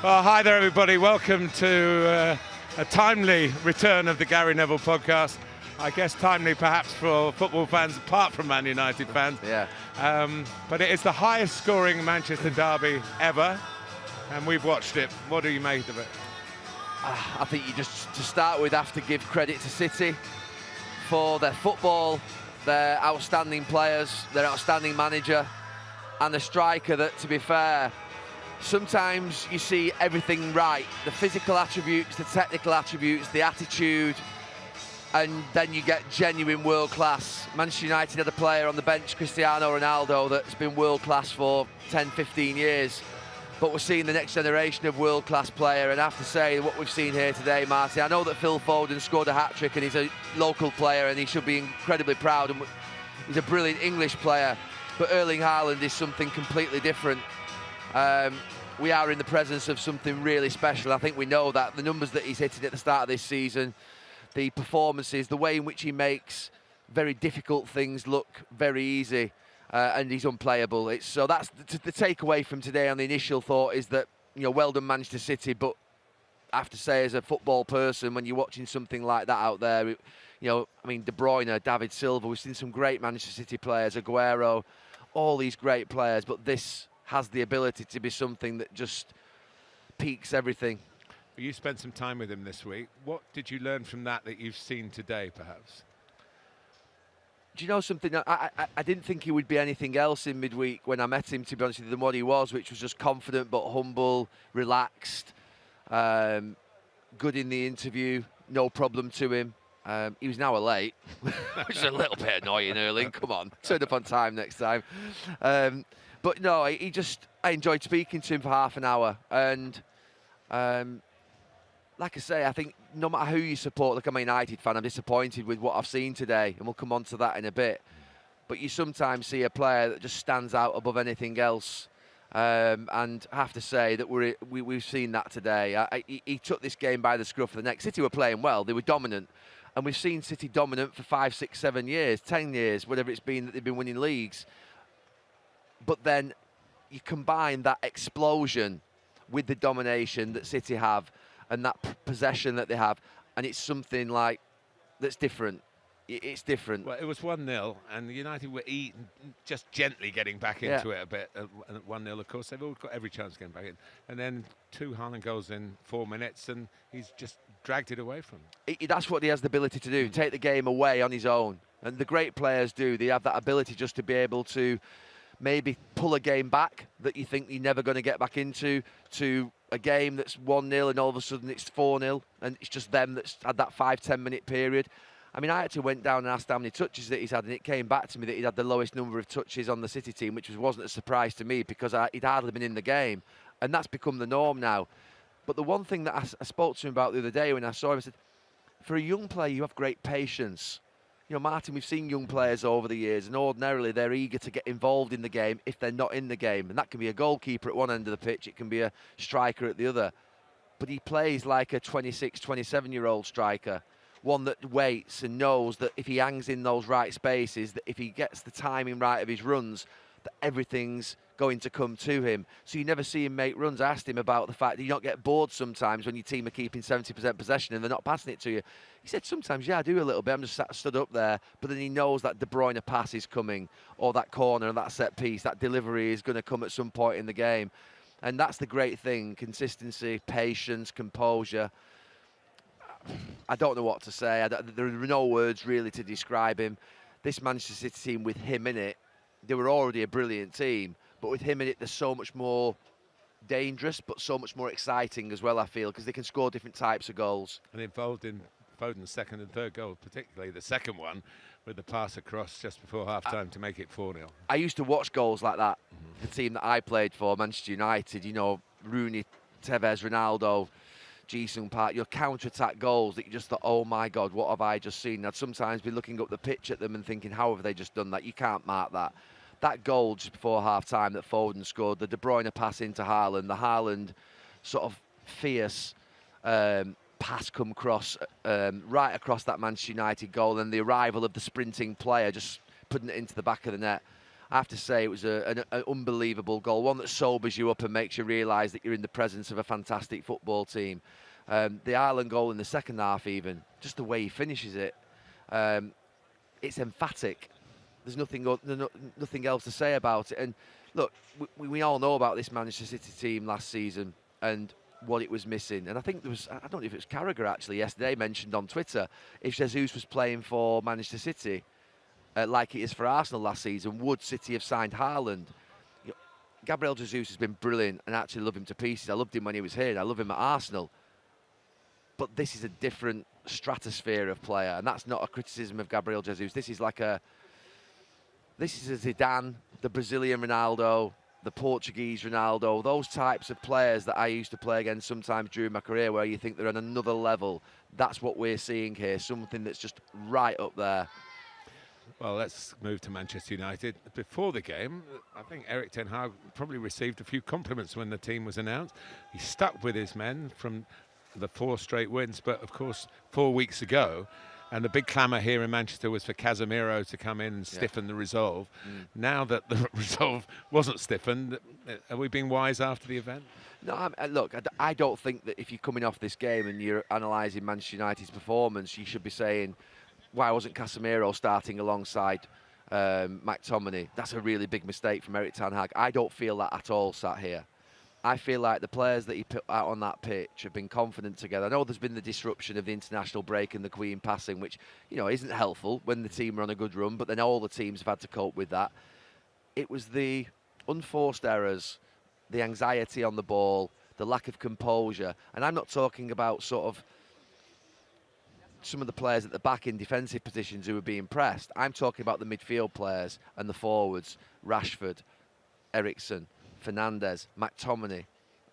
Well, hi there, everybody. Welcome to a timely return of the Gary Neville podcast. I guess timely perhaps for football fans apart from Man United fans. Yeah. But it is the highest scoring Manchester derby ever, and we've watched it. What do you make of it? I think you just, to start with, have to give credit to City for their football, their outstanding players, their outstanding manager, and the striker that, to be fair, sometimes you see everything right. The physical attributes, the technical attributes, the attitude, and then you get genuine world class. Manchester United had a player on the bench, Cristiano Ronaldo, that's been world class for 10, 15 years. But we're seeing the next generation of world class player, and I have to say, what we've seen here today, Marty, I know that Phil Foden scored a hat-trick and he's a local player and he should be incredibly proud, and he's a brilliant English player, but Erling Haaland is something completely different. We are in the presence of something really special. I think we know that. The numbers that he's hitting at the start of this season, the performances, the way in which he makes very difficult things look very easy, and he's unplayable. So that's the takeaway from today on the initial thought is that, well done Manchester City, but I have to say, as a football person, when you're watching something like that out there, De Bruyne, David Silva, we've seen some great Manchester City players, Aguero, all these great players, but this has the ability to be something that just peaks everything. You spent some time with him this week. What did you learn from that you've seen today, perhaps? Do you know something? I didn't think he would be anything else in midweek when I met him, to be honest with you, than what he was, which was just confident but humble, relaxed, good in the interview, no problem to him. He was an hour late, which is a little bit annoying, Erling. Come on, turn up on time next time. But no, I enjoyed speaking to him for half an hour. And like I say, I think no matter who you support, like I'm a United fan, I'm disappointed with what I've seen today. And we'll come on to that in a bit. But you sometimes see a player that just stands out above anything else. And I have to say that we've seen that today. He took this game by the scruff of the neck. City were playing well. They were dominant. And we've seen City dominant for 5, 6, 7 years, 10 years, whatever it's been that they've been winning leagues. But then you combine that explosion with the domination that City have and that possession that they have, and it's something like that's different. It's different. Well, it was 1-0, and United were just gently getting back into it a bit. 1-0, of course, they've all got every chance of getting back in. And then 2 Haaland goals in 4 minutes, and he's just dragged it away from them. That's what he has the ability to do, take the game away on his own. And the great players do. They have that ability just to be able to maybe pull a game back that you think you're never going to get back into, to a game that's 1-0 and all of a sudden it's 4-0 and it's just them that's had that 5-10 minute period. I mean, I actually went down and asked how many touches that he's had, and it came back to me that he'd had the lowest number of touches on the City team, which wasn't a surprise to me because he'd hardly been in the game, and that's become the norm now. But the one thing that I spoke to him about the other day when I saw him, I said, for a young player, you have great patience. Martin, we've seen young players over the years, and ordinarily they're eager to get involved in the game if they're not in the game. And that can be a goalkeeper at one end of the pitch, it can be a striker at the other. But he plays like a 26, 27-year-old striker, one that waits and knows that if he hangs in those right spaces, that if he gets the timing right of his runs, that everything's going to come to him. So you never see him make runs. I asked him about the fact that you don't get bored sometimes when your team are keeping 70% possession and they're not passing it to you. He said, sometimes, yeah, I do a little bit. I'm just stood up there. But then he knows that De Bruyne pass is coming, or that corner and that set piece, that delivery is going to come at some point in the game. And that's the great thing, consistency, patience, composure. I don't know what to say. There are no words really to describe him. This Manchester City team, with him in it, they were already a brilliant team. But with him in it, they're so much more dangerous, but so much more exciting as well, I feel, because they can score different types of goals. And involved in Foden's second and third goal, particularly the second one with the pass across just before half-time to make it 4-0. I used to watch goals like that. The team that I played for, Manchester United, Rooney, Tevez, Ronaldo, Ji-sung Park, your counter-attack goals that you just thought, oh my God, what have I just seen? I'd sometimes be looking up the pitch at them and thinking, how have they just done that? You can't mark that. That goal just before half-time that Foden scored, the De Bruyne pass into Haaland, the Haaland sort of fierce pass come across, right across that Manchester United goal, and the arrival of the sprinting player just putting it into the back of the net. I have to say it was an unbelievable goal, one that sobers you up and makes you realise that you're in the presence of a fantastic football team. The Ireland goal in the second half, even just the way he finishes it, it's emphatic. There's nothing else to say about it. And look, we all know about this Manchester City team last season and what it was missing. And I think there was, I don't know if it was Carragher actually yesterday mentioned on Twitter, if Jesus was playing for Manchester City like it is for Arsenal last season, would City have signed Haaland? You know, Gabriel Jesus has been brilliant and I actually love him to pieces. I loved him when he was here and I love him at Arsenal. But this is a different stratosphere of player, and that's not a criticism of Gabriel Jesus. This is a Zidane, the Brazilian Ronaldo, the Portuguese Ronaldo, those types of players that I used to play against sometimes during my career where you think they're on another level. That's what we're seeing here, something that's just right up there. Well, let's move to Manchester United. Before the game, I think Erik ten Hag probably received a few compliments when the team was announced. He stuck with his men from the 4 straight wins, but of course 4 weeks ago, and the big clamour here in Manchester was for Casemiro to come in and stiffen the resolve. Now that the resolve wasn't stiffened, are we being wise after the event? No, look, I don't think that if you're coming off this game and you're analysing Manchester United's performance, you should be saying, why wasn't Casemiro starting alongside McTominay? That's a really big mistake from Erik ten Hag. I don't feel that at all sat here. I feel like the players that he put out on that pitch have been confident together. I know there's been the disruption of the international break and the Queen passing, which, you know, isn't helpful when the team are on a good run, but then all the teams have had to cope with that. It was the unforced errors, the anxiety on the ball, the lack of composure, and I'm not talking about sort of some of the players at the back in defensive positions who were being pressed. I'm talking about the midfield players and the forwards, Rashford, Eriksen, Fernandes, McTominay,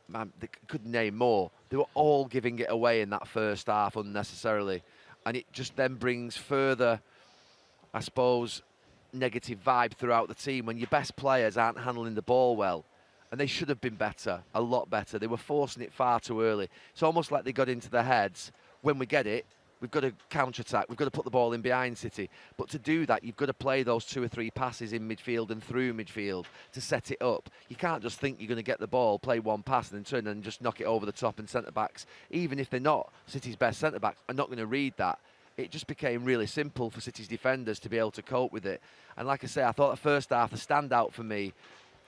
man, they could name more. They were all giving it away in that first half unnecessarily. And it just then brings further, I suppose, negative vibe throughout the team when your best players aren't handling the ball well. And they should have been better, a lot better. They were forcing it far too early. It's almost like they got into their heads, when we get it, we've got to counter-attack. We've got to put the ball in behind City. But to do that, you've got to play those 2 or 3 passes in midfield and through midfield to set it up. You can't just think you're going to get the ball, play one pass, and then turn and just knock it over the top. And centre-backs, even if they're not City's best centre-backs, are not going to read that. It just became really simple for City's defenders to be able to cope with it. And like I say, I thought the first half, the standout for me,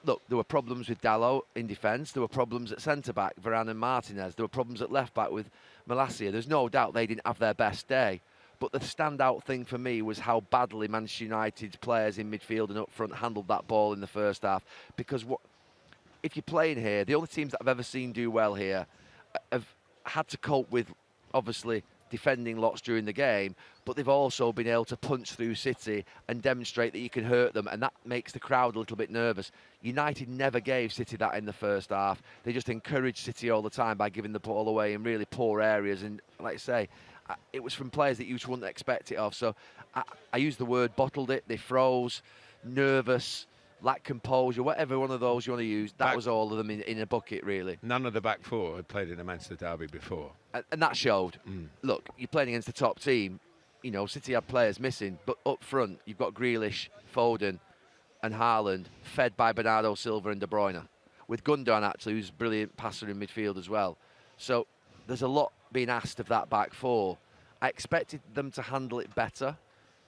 look, there were problems with Dalot in defence. There were problems at centre-back, Varane and Martinez. There were problems at left-back with Malacia. There's no doubt they didn't have their best day. But the standout thing for me was how badly Manchester United's players in midfield and up front handled that ball in the first half. Because if you're playing here, the only teams that I've ever seen do well here have had to cope with, obviously, defending lots during the game, but they've also been able to punch through City and demonstrate that you can hurt them, and that makes the crowd a little bit nervous. United never gave City that in the first half. They just encouraged City all the time by giving the ball away in really poor areas, and like I say, it was from players that you just wouldn't expect it of. So I use the word bottled it. They froze, nervous, lack composure, whatever one of those you want to use. That was all of them in a bucket, really. None of the back 4 had played in a Manchester derby before. And that showed. Look, you're playing against the top team. You know, City had players missing, but up front, you've got Grealish, Foden and Haaland, fed by Bernardo Silva and De Bruyne. With Gundogan, actually, who's a brilliant passer in midfield as well. So there's a lot being asked of that back 4. I expected them to handle it better.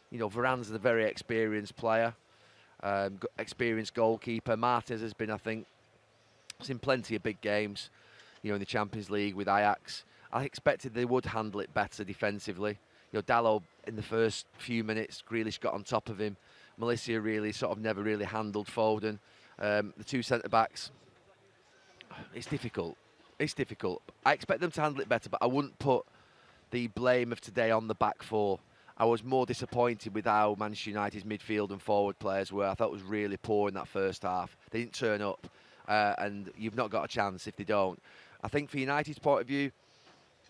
You know, Varane's a very experienced player. Experienced goalkeeper. Martinez has been, I think, seen plenty of big games, you know, in the Champions League with Ajax. I expected they would handle it better defensively. You know, Dalot in the first few minutes, Grealish got on top of him. Malacia really sort of never really handled Foden. The 2 centre-backs, it's difficult. It's difficult. I expect them to handle it better, but I wouldn't put the blame of today on the back 4. I was more disappointed with how Manchester United's midfield and forward players were. I thought it was really poor in that first half. They didn't turn up, and you've not got a chance if they don't. I think for United's point of view,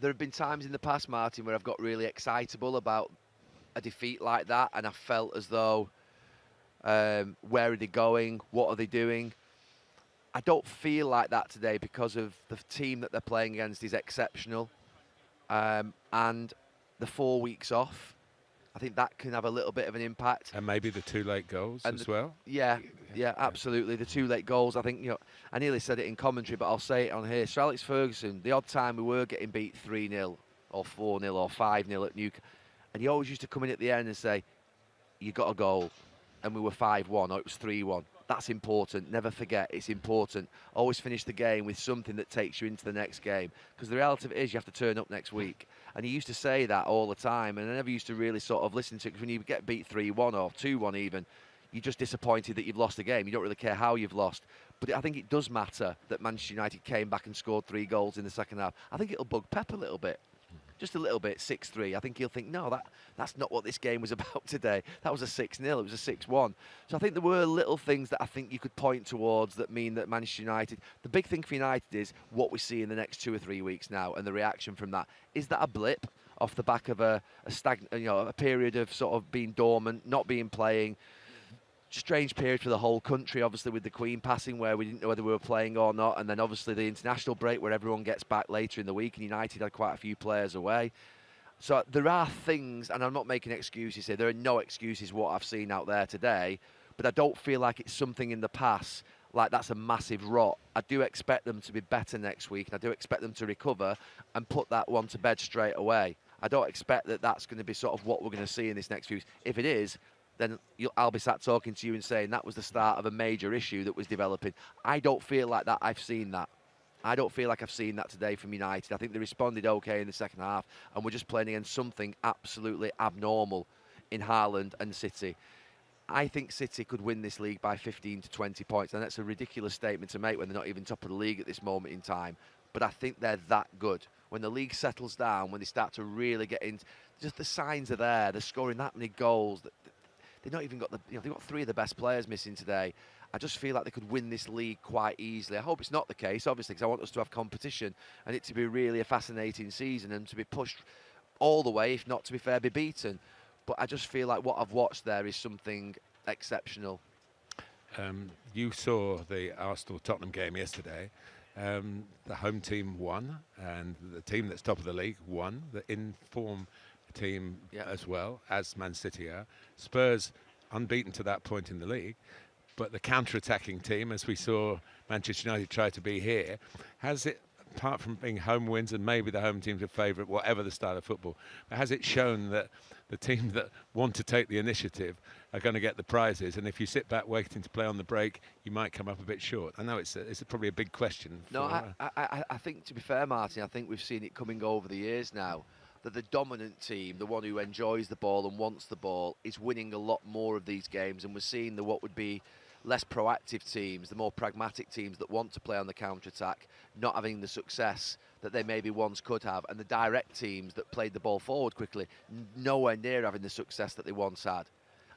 there have been times in the past, Martin, where I've got really excitable about a defeat like that, and I felt as though, where are they going? What are they doing? I don't feel like that today because of the team that they're playing against is exceptional, and the 4 weeks off I think that can have a little bit of an impact. And maybe the 2 late goals as well. Yeah, absolutely. The 2 late goals, I think, I nearly said it in commentary, but I'll say it on here. Sir Alex Ferguson, the odd time we were getting beat 3-0 or 4-0 or 5-0 at Newcastle, and he always used to come in at the end and say, you got a goal, and we were 5-1 or it was 3-1. That's important. Never forget, it's important. Always finish the game with something that takes you into the next game. Because the reality of it is you have to turn up next week. And he used to say that all the time, and I never used to really sort of listen to it, because when you get beat 3-1 or 2-1 even, you're just disappointed that you've lost the game. You don't really care how you've lost. But I think it does matter that Manchester United came back and scored 3 goals in the second half. I think it'll bug Pep a little bit. Just a little bit, 6-3. I think he'll think, no, that's not what this game was about today. That was a 6-0, it was a 6-1. So I think there were little things that I think you could point towards that mean that Manchester United, the big thing for United is what we see in the next 2 or 3 weeks now and the reaction from that. Is that a blip off the back of a period of sort of being dormant, not being playing? Strange period for the whole country, obviously, with the Queen passing, where we didn't know whether we were playing or not, and then obviously the international break where everyone gets back later in the week, and United had quite a few players away. So there are things, and I'm not making excuses here, there are no excuses what I've seen out there today, but I don't feel like it's something in the past like that's a massive rot. I do expect them to be better next week, and I do expect them to recover and put that one to bed straight away. I don't expect that that's going to be sort of what we're going to see in this next few weeks. If it is, then I'll be sat talking to you and saying that was the start of a major issue that was developing. I don't feel like that I've seen that. I don't feel like I've seen that today from United. I think they responded okay in the second half, and we're just playing against something absolutely abnormal in Haaland and City. I think City could win this league by 15 to 20 points, and that's a ridiculous statement to make when they're not even top of the league at this moment in time. But I think they're that good. When the league settles down, when they start to really get into, just the signs are there. They're scoring that many goals. They've not even got they've got 3 of the best players missing today. I just feel like they could win this league quite easily. I hope it's not the case, obviously, because I want us to have competition and it to be really a fascinating season and to be pushed all the way, if not, to be fair, be beaten. But I just feel like what I've watched there is something exceptional. You saw the Arsenal-Tottenham game yesterday. The home team won, and the team that's top of the league won. The in-form team as well as Man City are. Spurs unbeaten to that point in the league, but the counter-attacking team, as we saw Manchester United try to be here, has it, apart from being home wins and maybe the home team's a favourite, whatever the style of football, but has it shown that the team that want to take the initiative are going to get the prizes? And if you sit back waiting to play on the break, you might come up a bit short. I know it's probably a big question. No, I think, to be fair, Martin, I think we've seen it coming over the years now, that the dominant team, the one who enjoys the ball and wants the ball, is winning a lot more of these games, and we're seeing what would be less proactive teams, the more pragmatic teams that want to play on the counter-attack, not having the success that they maybe once could have, and the direct teams that played the ball forward quickly, nowhere near having the success that they once had.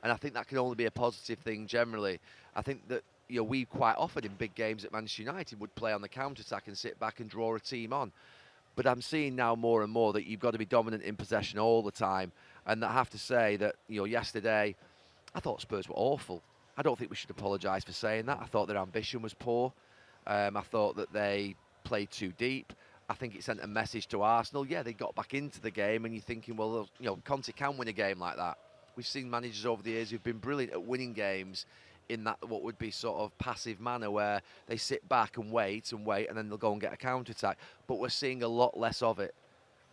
And I think that can only be a positive thing generally. I think that we quite often in big games at Manchester United would play on the counter-attack and sit back and draw a team on. But I'm seeing now more and more that you've got to be dominant in possession all the time. And I have to say that, yesterday, I thought Spurs were awful. I don't think we should apologise for saying that. I thought their ambition was poor. I thought that they played too deep. I think it sent a message to Arsenal. Yeah, they got back into the game, and you're thinking, well, Conte can win a game like that. We've seen managers over the years who've been brilliant at winning games in that what would be sort of passive manner where they sit back and wait, and then they'll go and get a counter-attack. But we're seeing a lot less of it.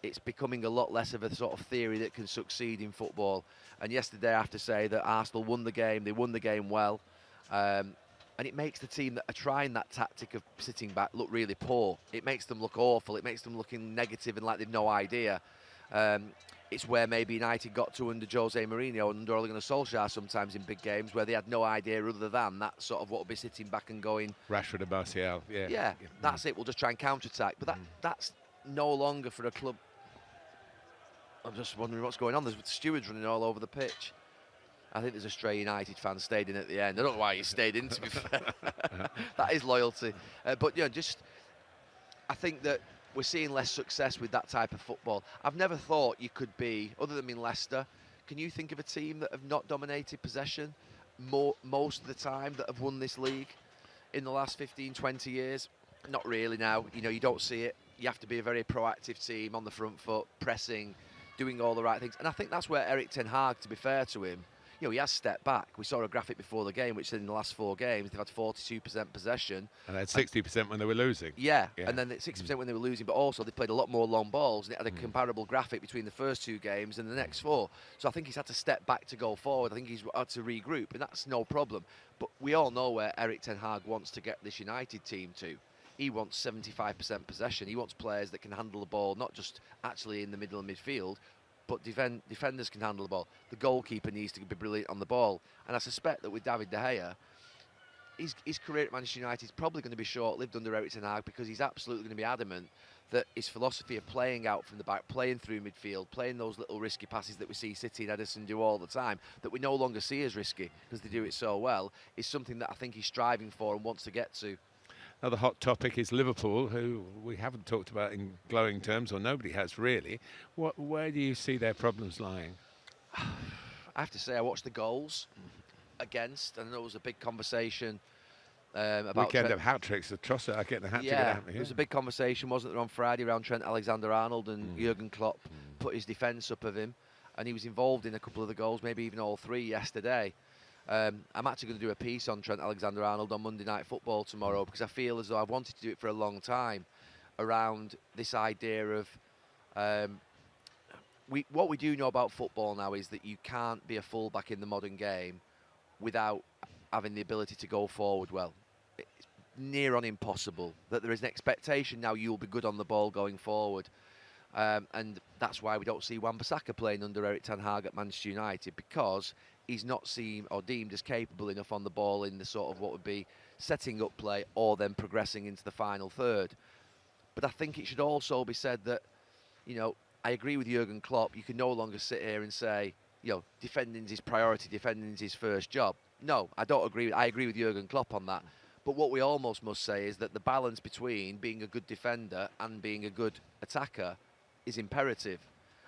It's becoming a lot less of a sort of theory that can succeed in football. And yesterday, I have to say that Arsenal won the game. They won the game well. And it makes the team that are trying that tactic of sitting back look really poor. It makes them look awful. It makes them looking negative and like they've no idea. It's where maybe United got to under Jose Mourinho and under Ole Gunnar Solskjaer sometimes in big games, where they had no idea other than that sort of what would be sitting back and going, Rashford and Martial, yeah, that's it, we'll just try and counter-attack. But that's no longer for a club. I'm just wondering what's going on. There's stewards running all over the pitch. I think there's a stray United fan stayed in at the end. I don't know why he stayed in, to be fair. That is loyalty. But I think that we're seeing less success with that type of football. I've never thought you could be, other than in Leicester, can you think of a team that have not dominated possession most of the time that have won this league in the last 15, 20 years? Not really now. You don't see it. You have to be a very proactive team on the front foot, pressing, doing all the right things. And I think that's where Erik ten Hag, to be fair to him, he has stepped back. We saw a graphic before the game which said in the last 4 games they've had 42% possession. And they had 60% when they were losing. Yeah, and then 60% when they were losing, but also they played a lot more long balls, and it had a comparable graphic between the first 2 games and the next 4. So I think he's had to step back to go forward. I think he's had to regroup, and that's no problem. But we all know where Erik ten Hag wants to get this United team to. He wants 75% possession. He wants players that can handle the ball, not just actually in the middle of midfield, but defenders can handle the ball. The goalkeeper needs to be brilliant on the ball. And I suspect that with David De Gea, his career at Manchester United is probably going to be short-lived under Erik ten Hag, because he's absolutely going to be adamant that his philosophy of playing out from the back, playing through midfield, playing those little risky passes that we see City and Ederson do all the time, that we no longer see as risky because they do it so well, is something that I think he's striving for and wants to get to. Another hot topic is Liverpool, who we haven't talked about in glowing terms, or nobody has really. Where do you see their problems lying? I have to say, I watched the goals against, and there was a big conversation about weekend of hat-tricks. The Trossard getting a hat-trick. Yeah, there was a big conversation, wasn't there, on Friday around Trent Alexander-Arnold, and Jurgen Klopp put his defence up of him, and he was involved in a couple of the goals, maybe even all 3 yesterday. I'm actually going to do a piece on Trent Alexander-Arnold on Monday Night Football tomorrow, because I feel as though I've wanted to do it for a long time around this idea of what we do know about football now is that you can't be a fullback in the modern game without having the ability to go forward well. It's near on impossible. That there is an expectation now you'll be good on the ball going forward. And that's why we don't see Wan-Bissaka playing under Erik ten Hag at Manchester United, because he's not seen or deemed as capable enough on the ball in the sort of what would be setting up play or then progressing into the final third. But I think it should also be said that, I agree with Jurgen Klopp. You can no longer sit here and say, defending's his priority, defending's his first job. No, I don't agree. I agree with Jurgen Klopp on that. But what we almost must say is that the balance between being a good defender and being a good attacker is imperative,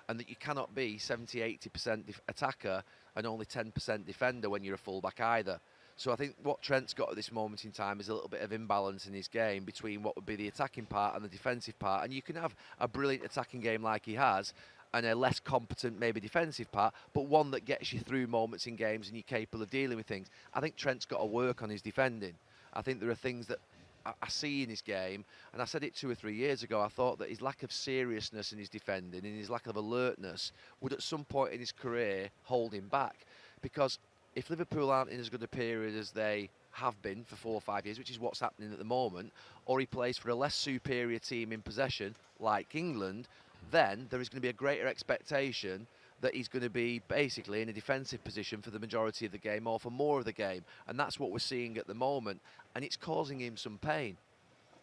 and that you cannot be 70-80% attacker and only 10% defender when you're a fullback either. So I think what Trent's got at this moment in time is a little bit of imbalance in his game between what would be the attacking part and the defensive part. And you can have a brilliant attacking game like he has, and a less competent, maybe defensive part, but one that gets you through moments in games and you're capable of dealing with things. I think Trent's got to work on his defending. I think there are things that I see in his game, and I said it 2 or 3 years ago, I thought that his lack of seriousness in his defending and his lack of alertness would at some point in his career hold him back. Because if Liverpool aren't in as good a period as they have been for 4 or 5 years, which is what's happening at the moment, or he plays for a less superior team in possession, like England, then there is going to be a greater expectation that he's going to be basically in a defensive position for the majority of the game or for more of the game. And that's what we're seeing at the moment. And it's causing him some pain.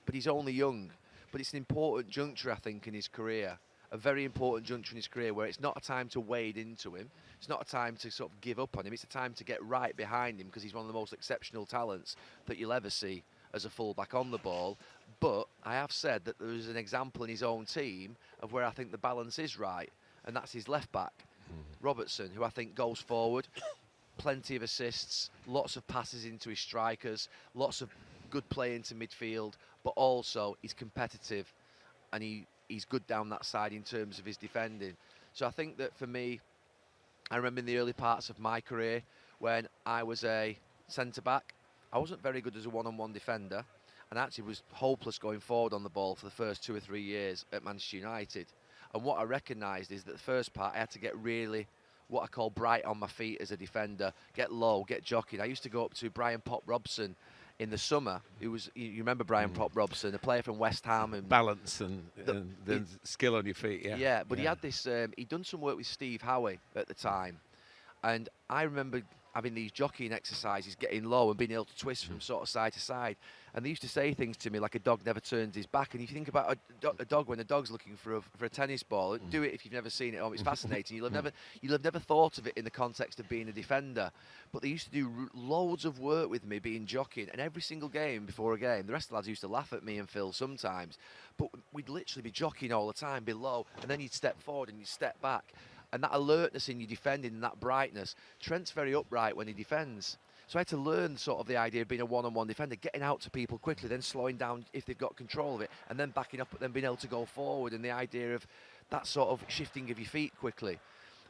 But he's only young. But it's an important juncture, I think, in his career. A very important juncture in his career where it's not a time to wade into him. It's not a time to sort of give up on him. It's a time to get right behind him, because he's one of the most exceptional talents that you'll ever see as a fullback on the ball. But I have said that there is an example in his own team of where I think the balance is right, and that's his left back, Robertson, who I think goes forward, plenty of assists, lots of passes into his strikers, lots of good play into midfield, but also he's competitive and he's good down that side in terms of his defending. So I think that for me, I remember in the early parts of my career when I was a centre-back, I wasn't very good as a one-on-one defender, and actually was hopeless going forward on the ball for the first 2 or 3 years at Manchester United. And what I recognised is that the first part I had to get really what I call bright on my feet as a defender, get low, get jockeying. I used to go up to Brian Pop Robson in the summer. Who was, you remember Brian Pop Robson, a player from West Ham, and balance and the skill on your feet. Yeah, but he had this. He'd done some work with Steve Howe at the time, and I remember having these jockeying exercises, getting low and being able to twist from sort of side to side. And they used to say things to me like a dog never turns his back. And if you think about a dog, when a dog's looking for a tennis ball, do it if you've never seen it. Oh, it's fascinating. You'll have never thought of it in the context of being a defender. But they used to do loads of work with me being jockeying. And every single game before a game, the rest of the lads used to laugh at me and Phil sometimes. But we'd literally be jockeying all the time, be low, and then you'd step forward and you'd step back. And that alertness in your defending and that brightness. Trent's very upright when he defends. So I had to learn sort of the idea of being a one-on-one defender, getting out to people quickly, then slowing down if they've got control of it, and then backing up, but then being able to go forward, and the idea of that sort of shifting of your feet quickly.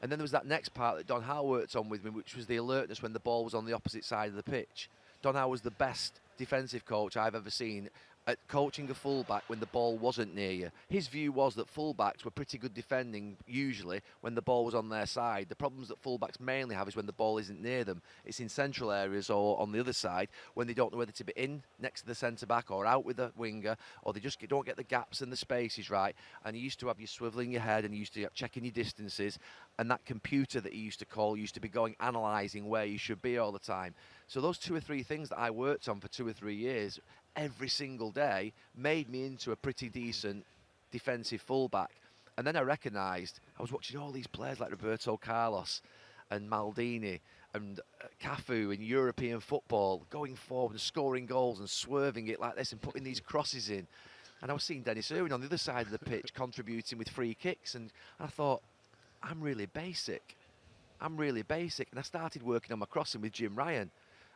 And then there was that next part that Don Howe worked on with me, which was the alertness when the ball was on the opposite side of the pitch. Don Howe was the best defensive coach I've ever seen at coaching a fullback when the ball wasn't near you. His view was that fullbacks were pretty good defending usually when the ball was on their side. The problems that fullbacks mainly have is when the ball isn't near them. It's in central areas or on the other side when they don't know whether to be in next to the centre-back or out with the winger, or they just don't get the gaps and the spaces right. And you used to have you swivelling your head and you used to checking your distances, and that computer that he used to call used to be going analysing where you should be all the time. So those 2 or 3 things that I worked on for 2 or 3 years every single day made me into a pretty decent defensive fullback. And then I recognised, I was watching all these players like Roberto Carlos and Maldini and Cafu in European football going forward and scoring goals and swerving it like this and putting these crosses in. And I was seeing Dennis Irwin on the other side of the pitch contributing with free kicks, and I thought, I'm really basic. And I started working on my crossing with Jim Ryan.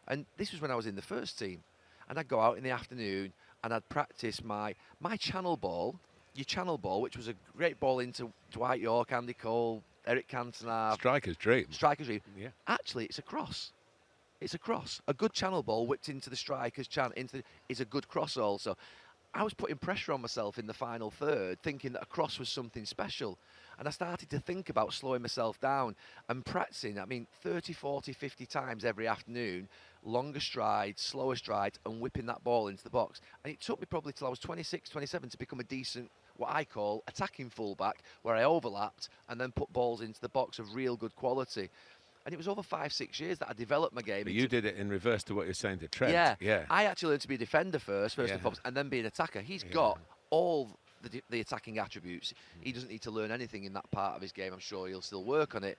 And this was when I was in the first team. And I'd go out in the afternoon and I'd practice my channel ball, which was a great ball into Dwight York, Andy Cole, Eric Cantona. Striker's dream. Yeah. Actually, it's a cross. A good channel ball whipped into the striker's channel is a good cross also. I was putting pressure on myself in the final third, thinking that a cross was something special. And I started to think about slowing myself down and practicing, 30, 40, 50 times every afternoon, longer strides, slower strides, and whipping that ball into the box. And it took me probably till I was 26, 27 to become a decent, what I call, attacking fullback, where I overlapped and then put balls into the box of real good quality. And it was over 5, 6 years that I developed my game. But you did it in reverse to what you're saying to Trent. Yeah. I actually learned to be a defender first and foremost, and then be an attacker. He's got all the attacking attributes. He doesn't need to learn anything in that part of his game. I'm sure he'll still work on it.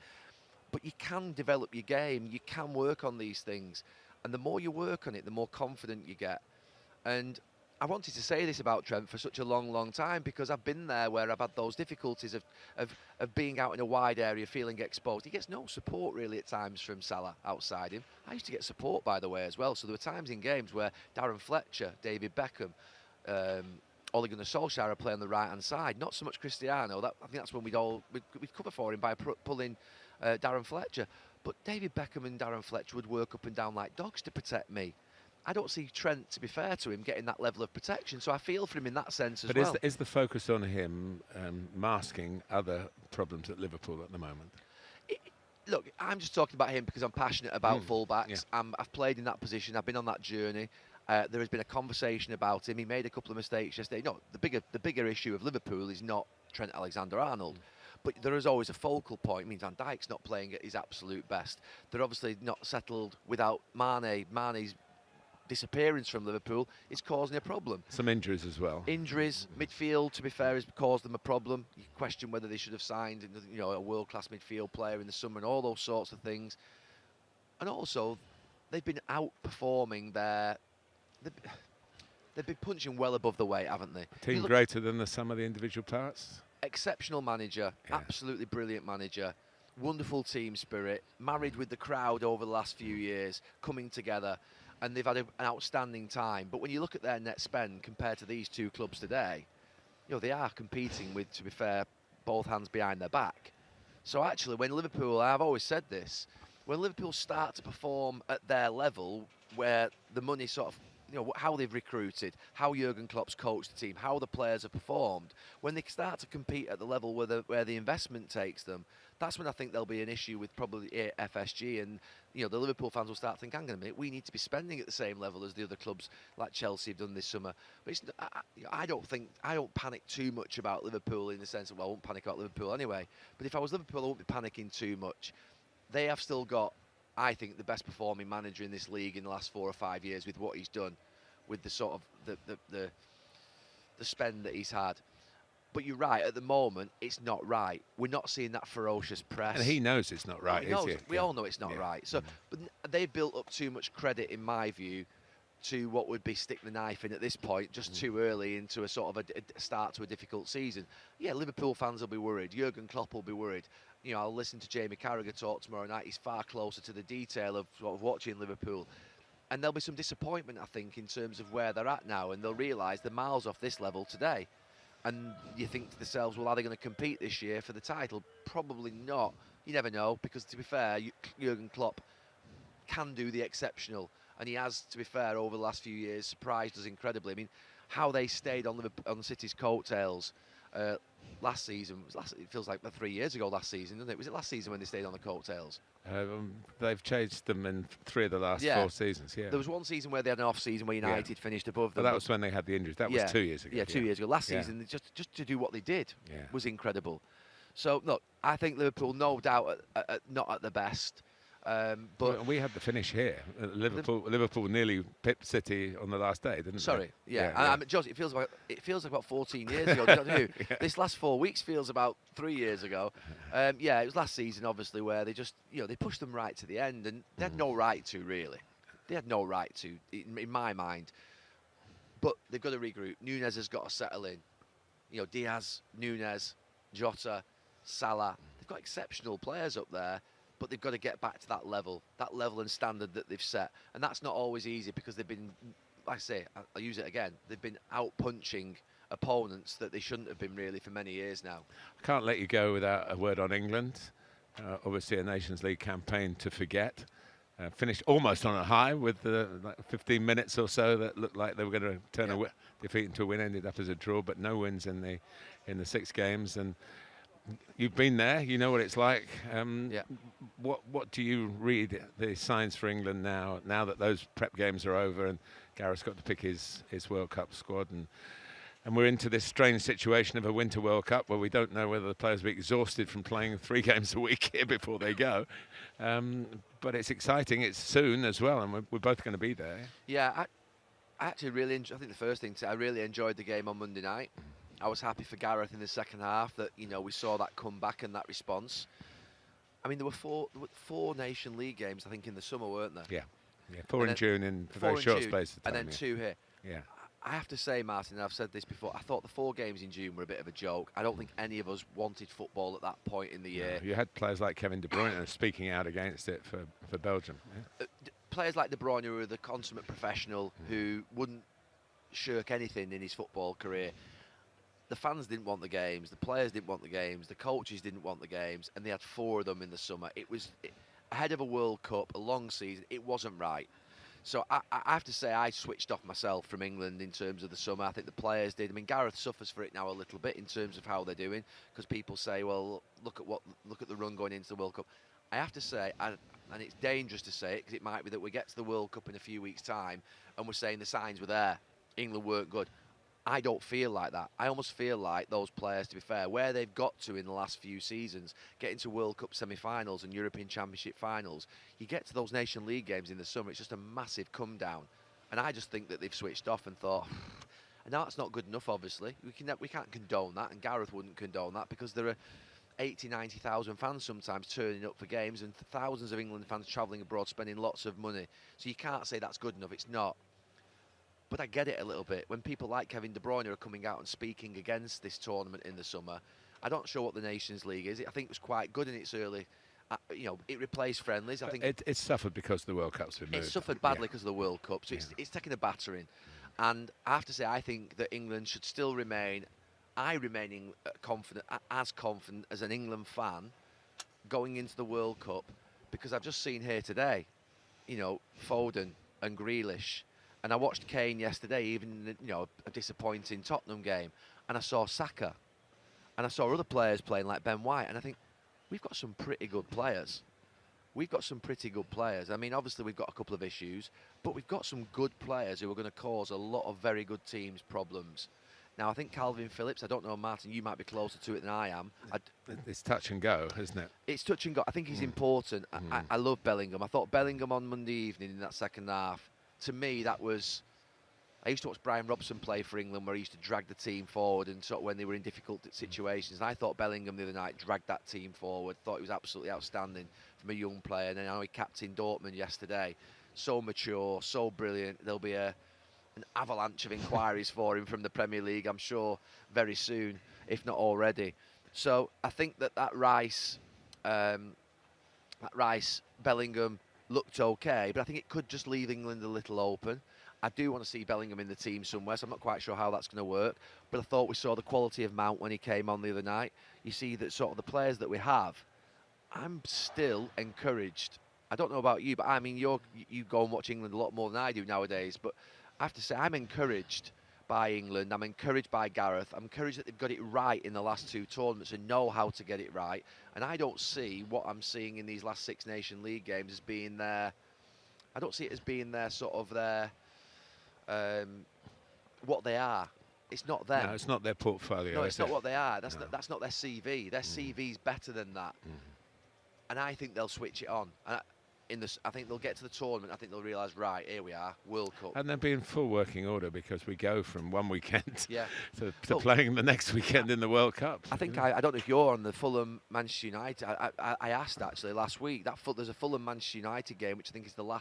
But you can develop your game. You can work on these things. And the more you work on it, the more confident you get. And I wanted to say this about Trent for such a long, long time because I've been there where I've had those difficulties of being out in a wide area, feeling exposed. He gets no support really at times from Salah outside him. I used to get support, by the way, as well. So there were times in games where Darren Fletcher, David Beckham, Ole Gunnar Solskjaer are playing on the right-hand side. Not so much Cristiano. I think that's when we'd cover for him by pulling Darren Fletcher. But David Beckham and Darren Fletcher would work up and down like dogs to protect me. I don't see Trent, to be fair to him, getting that level of protection. So I feel for him in that sense as well. But is the focus on him masking other problems at Liverpool at the moment? Look, I'm just talking about him because I'm passionate about fullbacks. Yeah. I've played in that position. I've been on that journey. There has been a conversation about him. He made a couple of mistakes yesterday. No, the bigger issue of Liverpool is not Trent Alexander-Arnold. But there is always a focal point. It means Van Dijk's not playing at his absolute best. They're obviously not settled without Mane. Mane's disappearance from Liverpool is causing a problem. Some injuries as well. Injuries, midfield, to be fair, has caused them a problem. You question whether they should have signed, a world-class midfield player in the summer and all those sorts of things. And also, they've been outperforming they've been punching well above the weight, haven't they? Team greater than the sum of the individual parts. Exceptional manager, absolutely brilliant manager. Wonderful team spirit, married with the crowd over the last few years, coming together. And they've had an outstanding time. But when you look at their net spend compared to these two clubs today, they are competing with, to be fair, both hands behind their back. So actually, when Liverpool, I've always said this, when Liverpool start to perform at their level, where the money sort of, how they've recruited, how Jurgen Klopp's coached the team, how the players have performed, when they start to compete at the level where the investment takes them, that's when I think there'll be an issue with probably FSG, and the Liverpool fans will start thinking, hang on a minute, we need to be spending at the same level as the other clubs like Chelsea have done this summer. But I don't panic too much about Liverpool in the sense of, I won't panic about Liverpool anyway. But if I was Liverpool, I won't be panicking too much. They have still got, I think, the best performing manager in this league in the last 4 or 5 years with what he's done, with the sort of the spend that he's had. But you're right, at the moment, it's not right. We're not seeing that ferocious press. And he knows it's not right, is he? We all know it's not right. So, but they've built up too much credit, in my view, to what would be stick the knife in at this point, just too early into a sort of a start to a difficult season. Yeah, Liverpool fans will be worried. Jurgen Klopp will be worried. I'll listen to Jamie Carragher talk tomorrow night. He's far closer to the detail of sort of watching Liverpool. And there'll be some disappointment, I think, in terms of where they're at now. And they'll realise they're miles off this level today. and you think to yourselves, well, are they going to compete this year for the title? Probably not. You never know, because to be fair, Jurgen Klopp can do the exceptional, and he has, to be fair, over the last few years surprised us incredibly. I mean, how they stayed on the City's coattails last season. It feels like 3 years ago last season, doesn't it? Was it last season when they stayed on the coattails? They've changed them in 3 of the last 4 seasons. Yeah, there was one season where they had an off season where United finished above them. But that was when they had the injuries. That was 2 years ago. Yeah, 2 years ago. Last season, just to do what they did was incredible. So look, I think Liverpool, no doubt, not at the best. But we had the finish here. Liverpool nearly pipped City on the last day, didn't they? Jose, it feels like about 14 years ago. Do you know? This last 4 weeks feels about 3 years ago. It was last season, obviously, where they just, they pushed them right to the end, and they had no right to, really. They had no right to, in my mind. But they've got to regroup. Núñez has got to settle in. Diaz, Núñez, Jota, Salah. They've got exceptional players up there. But they've got to get back to that level and standard that they've set. And that's not always easy, because they've been, like I say, I'll use it again, they've been out-punching opponents that they shouldn't have been really for many years now. I can't let you go without a word on England. Obviously a Nations League campaign to forget. Finished almost on a high with 15 minutes or so that looked like they were going to turn a defeat into a win. Ended up as a draw, but no wins in the 6 games. And you've been there, you know what it's like. What do you read the signs for England now that those prep games are over and Gareth's got to pick his World Cup squad, and we're into this strange situation of a Winter World Cup where we don't know whether the players will be exhausted from playing 3 games a week here before they go. But it's exciting, it's soon as well, and we're both going to be there. Yeah, I actually really I think the first thing I really enjoyed the game on Monday night. I was happy for Gareth in the second half that we saw that comeback and that response. I mean, there were 4 Nation League games, I think, in the summer, weren't there? Yeah, 4 in June in a very short space of time. And then 2 here. Yeah. I have to say, Martin, and I've said this before, I thought the 4 games in June were a bit of a joke. I don't think any of us wanted football at that point in the year. You had players like Kevin De Bruyne speaking out against it for Belgium. Yeah. Players like De Bruyne, who are the consummate professional, who wouldn't shirk anything in his football career. The fans didn't want the games, the players didn't want the games, the coaches didn't want the games, and they had 4 of them in the summer. It was ahead of a World Cup, a long season. It wasn't right. So I have to say I switched off myself from England in terms of the summer. I think the players did. I mean, Gareth suffers for it now a little bit in terms of how they're doing, because people say, well, look at the run going into the World Cup. I have to say, and it's dangerous to say it, because it might be that we get to the World Cup in a few weeks' time and we're saying the signs were there. England weren't good. I don't feel like that. I almost feel like those players, to be fair, where they've got to in the last few seasons, getting to World Cup semi-finals and European Championship finals, you get to those Nation League games in the summer, it's just a massive come down. And I just think that they've switched off and thought, now that's not good enough, obviously. We can't condone that, and Gareth wouldn't condone that, because there are 80, 90,000 fans sometimes turning up for games, and thousands of England fans travelling abroad, spending lots of money. So you can't say that's good enough. It's not. But I get it a little bit. When people like Kevin De Bruyne are coming out and speaking against this tournament in the summer, I'm not sure what the Nations League is. I think it was quite good in its early, it replaced friendlies. I think it suffered because the World Cup's been moved. It suffered badly because of the World Cup, so it's taken a battering. And I have to say, I think that England should still remain, confident as an England fan going into the World Cup, because I've just seen here today, Foden and Grealish. And I watched Kane yesterday, even in a disappointing Tottenham game, and I saw Saka, and I saw other players playing like Ben White, and I think we've got some pretty good players. I mean, obviously we've got a couple of issues, but we've got some good players who are going to cause a lot of very good teams problems. Now, I think Calvin Phillips, I don't know, Martin, you might be closer to it than I am. It's touch and go, isn't it? It's touch and go. I think he's important. I love Bellingham. I thought Bellingham on Monday evening in that second half, to me, that was... I used to watch Brian Robson play for England, where he used to drag the team forward and sort of when they were in difficult situations. And I thought Bellingham the other night dragged that team forward. Thought he was absolutely outstanding from a young player. And then I know he captained Dortmund yesterday. So mature, so brilliant. There'll be an avalanche of inquiries for him from the Premier League, I'm sure, very soon, if not already. So I think that Rice, Bellingham looked okay, but I think it could just leave England a little open. I do want to see Bellingham in the team somewhere, so I'm not quite sure how that's going to work. But I thought we saw the quality of Mount when he came on the other night. You see that sort of the players that we have, I'm still encouraged. I don't know about you, but I mean, you go and watch England a lot more than I do nowadays. But I have to say, I'm encouraged by England. I'm encouraged by Gareth. I'm encouraged that they've got it right in the last 2 tournaments and know how to get it right. And I don't see what I'm seeing in these last 6 Nation League games as being their. I don't see it as being their sort of their. What they are. It's not them. No, it's not their portfolio. No, it's not it? what they are. That's No. that's not their CV. Their CV's better than that. And I think they'll switch it on. And I think they'll get to the tournament. I think they'll realise, right, here we are, World Cup. And they'll be in full working order because we go from one weekend Yeah. to playing the next weekend in the World Cup. I think I don't know if you're on the Fulham Manchester United. I asked actually last week there's a Fulham Manchester United game, which I think is the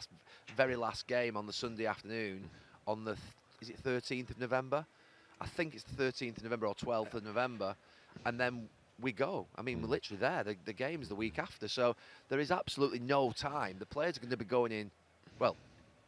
very last game on the Sunday afternoon on the is it 13th of November? I think it's the 13th of November or 12th of November, and then we go. I mean, we're literally there. The game's the week after, so there is absolutely no time. The players are going to be going in, well,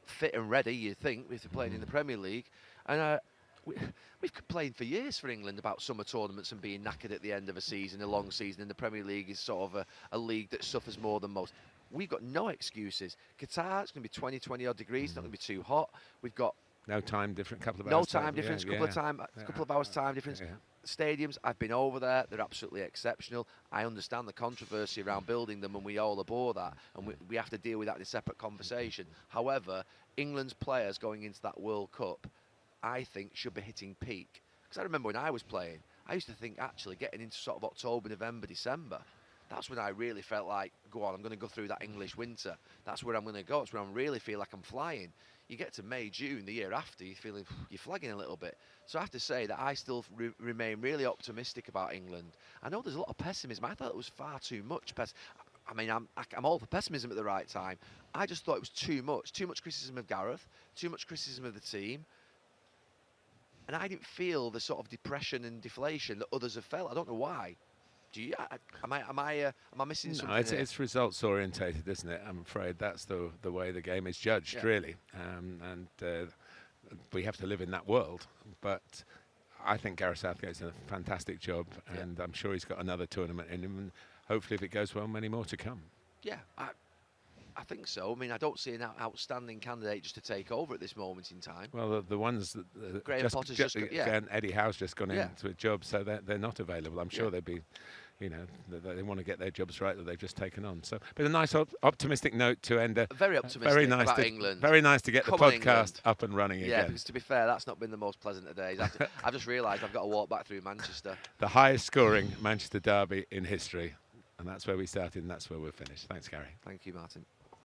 fit and ready, you think, if they're playing in the Premier League. And we've complained for years for England about summer tournaments and being knackered at the end of a season, a long season, and the Premier League is sort of a league that suffers more than most. We've got no excuses. Qatar, it's going to be 20 odd degrees, it's not going to be too hot. We've got no time difference, couple of no hours. time difference, couple of hours time difference. Yeah. Stadiums, I've been over there, they're absolutely exceptional. I understand the controversy around building them, and we all abhor that, and we have to deal with that in a separate conversation. However, England's players going into that World Cup, I think, should be hitting peak. Because I remember when I was playing, I used to think actually getting into sort of October, November, December, that's when I really felt like, go on, I'm going to go through that English winter. That's where I'm going to go. It's where I really feel like I'm flying. You get to May, June, the year after, you're feeling you're flagging a little bit. So I have to say that I still remain really optimistic about England. I know there's a lot of pessimism. I thought it was far too much. I mean, I'm all for pessimism at the right time. I just thought it was too much criticism of Gareth, too much criticism of the team. And I didn't feel the sort of depression and deflation that others have felt. I don't know why. Do you? Am I missing something? No, it's results orientated, isn't it? I'm afraid that's the way the game is judged, really. And we have to live in that world. But I think Gareth Southgate's done a fantastic job, and I'm sure he's got another tournament in him. And hopefully, if it goes well, many more to come. Yeah, I think so. I mean, I don't see an outstanding candidate just to take over at this moment in time. Well, the ones that Graham Potter's just and Eddie Howe's just gone into a job, so they're not available. I'm sure they'd be, they want to get their jobs right that they've just taken on. So, but a nice optimistic note to end. Very optimistic about England. Very nice to get the podcast England up and running again. Yeah, because to be fair, that's not been the most pleasant of days. I've just realised I've got to walk back through Manchester. The highest scoring Manchester derby in history. And that's where we started and that's where we're finished. Thanks, Gary. Thank you, Martin.